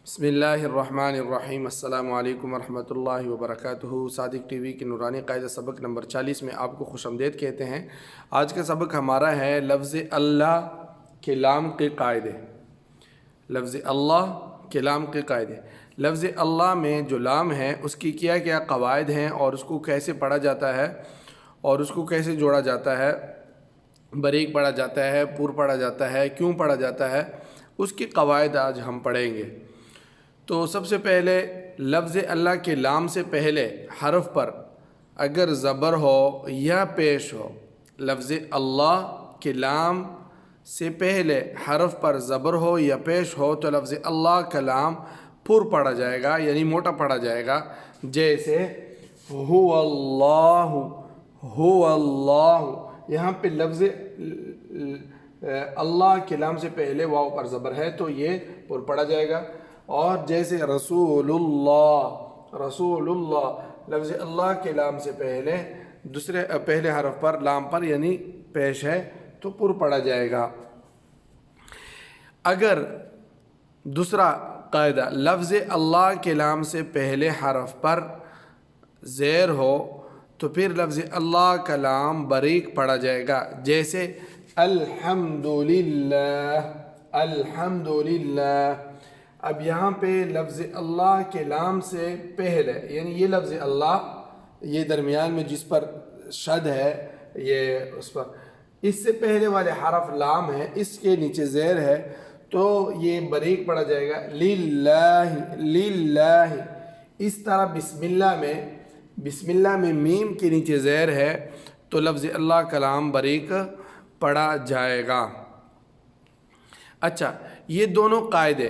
بسم اللہ الرحمن الرحیم۔ السلام علیکم ورحمۃ اللہ وبرکاتہ۔ صادق ٹی وی کے نورانی قاعدہ سبق نمبر 40 میں آپ کو خوش آمدید کہتے ہیں۔ آج کا سبق ہمارا ہے لفظ اللہ کے لام کے قاعدے۔ لفظ اللہ کے لام کے قاعدے۔ لفظ اللہ میں جو لام ہے اس کی کیا کیا قواعد ہیں اور اس کو کیسے پڑھا جاتا ہے اور اس کو کیسے جوڑا جاتا ہے، باریک پڑھا جاتا ہے، پور پڑھا جاتا ہے، کیوں پڑھا جاتا ہے، اس کی قواعد آج ہم پڑھیں گے۔ تو سب سے پہلے لفظ اللہ کے لام سے پہلے حرف پر اگر زبر ہو یا پیش ہو، لفظ اللہ کے لام سے پہلے حرف پر زبر ہو یا پیش ہو تو لفظ اللہ کا لام پر پڑھا جائے گا، یعنی موٹا پڑھا جائے گا۔ جیسے ہو اللہ، ہو اللہ، یہاں پہ لفظ اللہ کے لام سے پہلے واو پر زبر ہے تو یہ پر پڑھا جائے گا۔ اور جیسے رسول اللہ، رسول اللہ، لفظ اللہ کے لام سے پہلے پہلے حرف پر لام پر یعنی پیش ہے تو پر پڑھا جائے گا۔ اگر دوسرا قاعدہ لفظ اللہ کے لام سے پہلے حرف پر زیر ہو تو پھر لفظ اللہ کا لام باریک پڑھا جائے گا۔ جیسے الحمدللہ، الحمدللہ۔ اب یہاں پہ لفظ اللہ کے لام سے پہلے یعنی یہ لفظ اللہ، یہ درمیان میں جس پر شد ہے، یہ اس پر اس سے پہلے والے حرف لام ہے، اس کے نیچے زیر ہے تو یہ باریک پڑھا جائے گا۔ للہ، للہ۔ اس طرح بسم اللہ میں میم کے نیچے زیر ہے تو لفظ اللہ کا لام باریک پڑھا جائے گا۔ اچھا، یہ دونوں قاعدے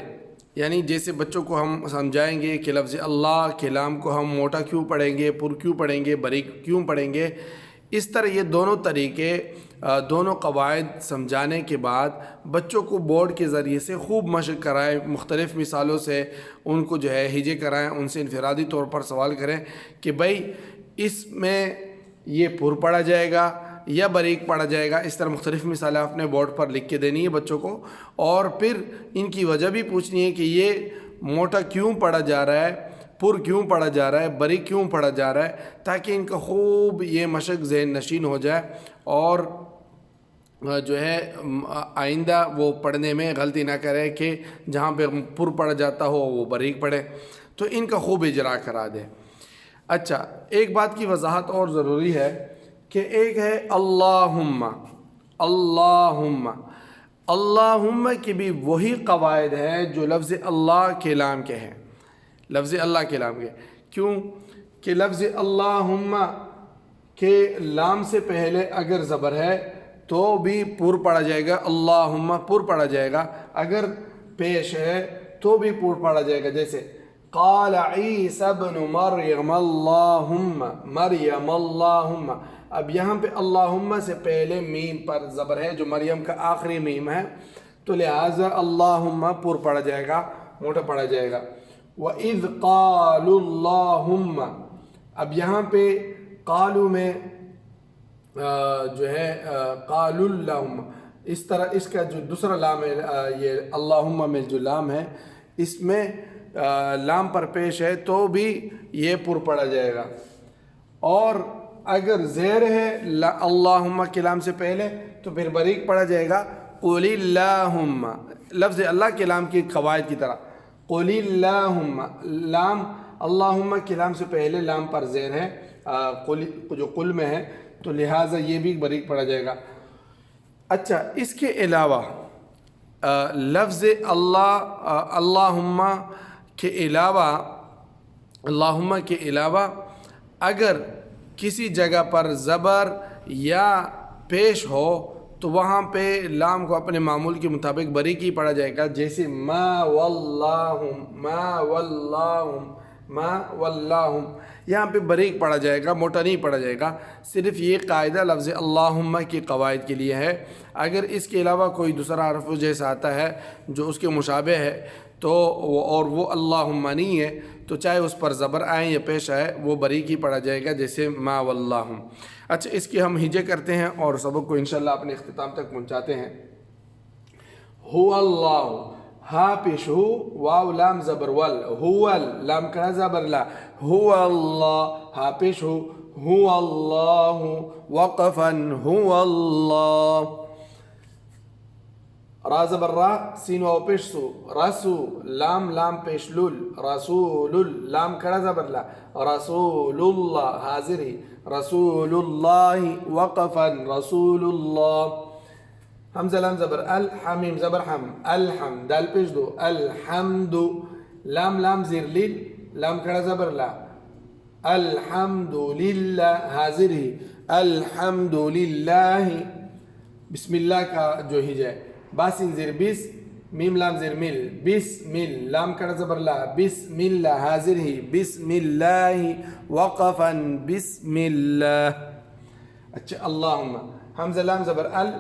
یعنی جیسے بچوں کو ہم سمجھائیں گے کہ لفظ اللہ کے لام کو ہم موٹا کیوں پڑھیں گے، پر کیوں پڑھیں گے، باریک کیوں پڑھیں گے، اس طرح یہ دونوں طریقے، دونوں قواعد سمجھانے کے بعد بچوں کو بورڈ کے ذریعے سے خوب مشق کرائیں، مختلف مثالوں سے ان کو جو ہے ہجے کرائیں، ان سے انفرادی طور پر سوال کریں کہ بھائی اس میں یہ پر پڑھا جائے گا یا باریک پڑھا جائے گا۔ اس طرح مختلف مثالیں اپنے بورڈ پر لکھ کے دینی ہے بچوں کو، اور پھر ان کی وجہ بھی پوچھنی ہے کہ یہ موٹا کیوں پڑھا جا رہا ہے، پر کیوں پڑھا جا رہا ہے، باریک کیوں پڑھا جا رہا ہے، تاکہ ان کا خوب یہ مشق ذہن نشین ہو جائے اور جو ہے آئندہ وہ پڑھنے میں غلطی نہ کرے کہ جہاں پہ پر پڑھا جاتا ہو وہ باریک پڑھے، تو ان کا خوب اجرا کرا دے۔ اچھا، ایک بات کی وضاحت اور ضروری ہے کہ ایک ہے اللہم، اللہم، اللہم کی بھی وہی قواعد ہے جو لفظ اللہ کے لام کے ہیں، لفظ اللہ کے لام کے۔ کیوں کہ لفظ اللہم کے لام سے پہلے اگر زبر ہے تو بھی پر پڑھا جائے گا، اللہم پر پڑھا جائے گا، اگر پیش ہے تو بھی پر پڑھا جائے گا۔ جیسے قال عیسی ابن مریم اللہم، مریم اللہم۔ اب یہاں پہ اللہم سے پہلے میم پر زبر ہے جو مریم کا آخری میم ہے، تو لہٰذا اللہم پر پڑھا جائے گا، موٹا پڑھا جائے گا۔ وَإِذْ قَالُوا اللَّهُمَّ، اب یہاں پہ قالو میں جو ہے قالوا اللہم، اس طرح اس کا جو دوسرا لام ہے، یہ اللہم میں جو لام ہے اس میں لام پر پیش ہے تو بھی یہ پر پڑھا جائے گا۔ اور اگر زیر ہے اللہم کے لام سے پہلے تو پھر باریک پڑھا جائے گا، قُلِ اللہم، لفظ اللہ کے لام کی قواعد کی طرح۔ قُلِ اللہم، لام اللہم کے لام سے پہلے لام پر زیر ہے جو قل میں ہے تو لہٰذا یہ بھی باریک پڑھا جائے گا۔ اچھا، اس کے علاوہ لفظ اللہم کے علاوہ، اللہم کے علاوہ اگر کسی جگہ پر زبر یا پیش ہو تو وہاں پہ لام کو اپنے معمول کے مطابق باریک ہی پڑھا جائے گا۔ جیسے ما واللہم، ما واللہم، ما واللہم، یہاں پہ باریک پڑھا جائے گا، موٹا نہیں پڑھا جائے گا۔ صرف یہ قاعدہ لفظ اللہم کی قواعد کے لیے ہے۔ اگر اس کے علاوہ کوئی دوسرا حرف جیسا آتا ہے جو اس کے مشابہ ہے تو اور وہ اللہم نہیں ہے تو چاہے اس پر زبر آئیں یا پیش آئے وہ باریک ہی پڑھا جائے گا، جیسے ما واللہم۔ اچھا، اس کی ہم ہجے کرتے ہیں اور سبق کو انشاءاللہ اپنے اختتام تک پہنچاتے ہیں۔ هو اللہ، ہا پیش ہو، واو لام زبر ول، ہول لام کڑا زبر لا، هو اللہ، ہا پیش ہو، هو اللہ، وقفا هو اللہ. را زبر را، سین واو پیش سو، رسو لام لام پیش لول، رسول لام کڑا زبر لا، رسول اللہ حاضر ہی، رسول اللہ، وقفا رسول اللہ. حمزہ لام زبر ال، حمیم زبر حم، الحم دال پیش دو، الحمد لام لام زیر لیل، لام کڑا زبر لا، الحمد للہ حاضر ہی، الحمد للہ. بسم اللہ کا جو ہی جائے، باسن زیر بس، میم لام زیر مل، بسم لام کڑا زبر لا، بسم اللہ حاضر ہی، بسم اللہ، وقفا بسم اللہ. اچھا اللہم، حمزہ لام زبر ال،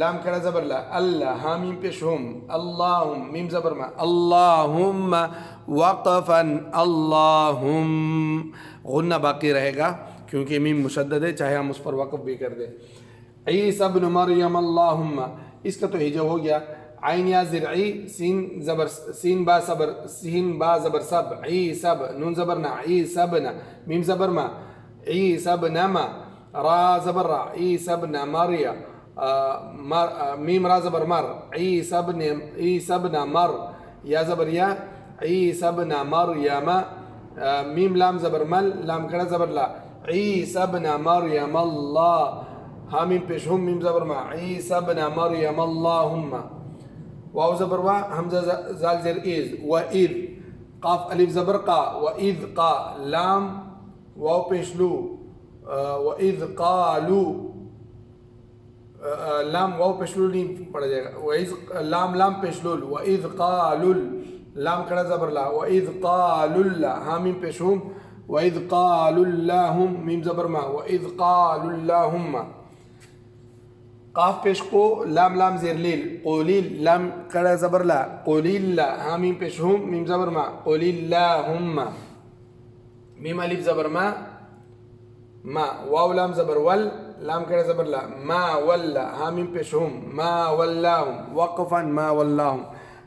لام کڑا زبر لا، اللہ ہا میم پیش ہم، اللہم میم زبر ما، اللہم، وقفا اللہم. غنہ باقی رہے گا کیونکہ میم مشدد ہے، چاہے ہم اس پر وقف بھی کر دیں. عیسی ابن مریم اللہم، اس کا تو ہجا ہو گیا. عین یا زر عی، سین زبر، سین با صبر، سین با زبر سب، عیسی اب نون زبر نا، عیسی ابن میم زبر ما، عیسی ابن ما، را زبر را، عیسی ابن مریم، میم را زبر مر، عیسی ابن مر، یا زبر یا، عیسی ابن مریم، میم لام زبر مل، لام کڑا زبر لا، عیسی ابن مریم اللہ، ہا میم پیش ہم، میم زبر ما، عیسی ابن مریم اللہم. واو زبر وا، حمزہ زال زیر ایز، و اذ، قاف الف زبر قا، و اذ قا لام واو پیش لو، و اذ قالو لام واو پیشلول نہیں پڑھا جائے گا، لام لام پیشلول، وَإِذْ قَالُ لام کڑا زبر لا، وَإِذْ قَالُ ہا میم پیشوم، وَإِذْ قَالُ اللَّهُمْ میم زبر ما، وَإِذْ قَالُ اللَّهُمْ. قاف پیش کو، لام لام زیر لیل، قولیل لام کڑا زبر لا، قولیل ہا میم پیشوم، میم زبر ما، قولیل اللَّهُمْ. میم الف زبر ما، ما واو لام زبر ول، لام کڑا زبر لا، ما ولا ہا میم پیش ہم، ما ولاہم، وقفا ما ولاہم.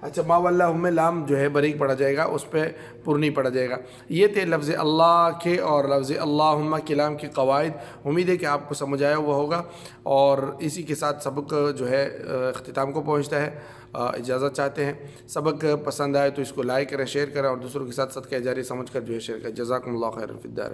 اچھا ما ولاہم میں لام جو ہے باریک پڑھا جائے گا، اس پہ پر نہیں پڑھا جائے گا. یہ تھے لفظ اللہ کے اور لفظ اللہم کے لام کی قواعد. امید ہے کہ آپ کو سمجھ آیا ہوا ہوگا، اور اسی کے ساتھ سبق جو ہے اختتام کو پہنچتا ہے. اجازت چاہتے ہیں. سبق پسند آئے تو اس کو لائک کریں، شیئر کریں، اور دوسروں کے ساتھ صدقہ جاری سمجھ کر جو ہے شیئر کریں. جزاکم اللہ خیر فی الدارین.